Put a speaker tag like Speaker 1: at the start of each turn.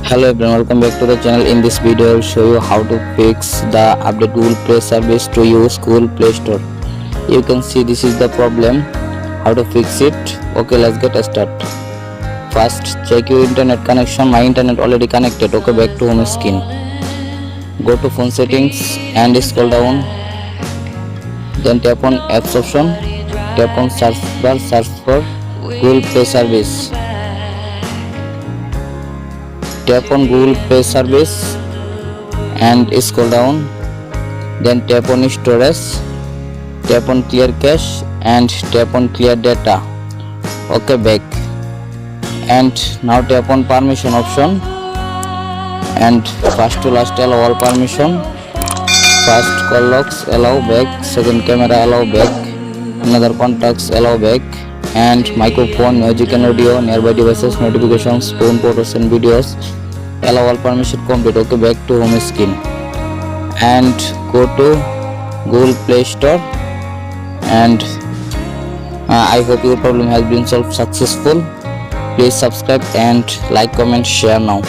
Speaker 1: Hello everyone, welcome back to the channel. In this video I will show you how to fix the update Google Play service to use Google Play Store. You can see this is the problem, how to fix it. Okay, let's get started. First, check your internet connection. My internet already connected. Okay, back to home screen. Go to phone settings and scroll down. Then tap on apps option. Tap on search bar, search for Google Play service. Tap on Google Play service and scroll down. Then tap on storage, tap on clear cache and tap on clear data. Okay, back. And now tap on permission option and first to last allow all permission. First call logs allow back, second camera allow back, another contacts allow back, and microphone, music and audio, nearby devices, notifications, phone, photos and videos, allow all permission complete. Okay, back to home screen and go to Google Play Store. And I hope your problem has been solved successful. Please subscribe and like, comment, share now.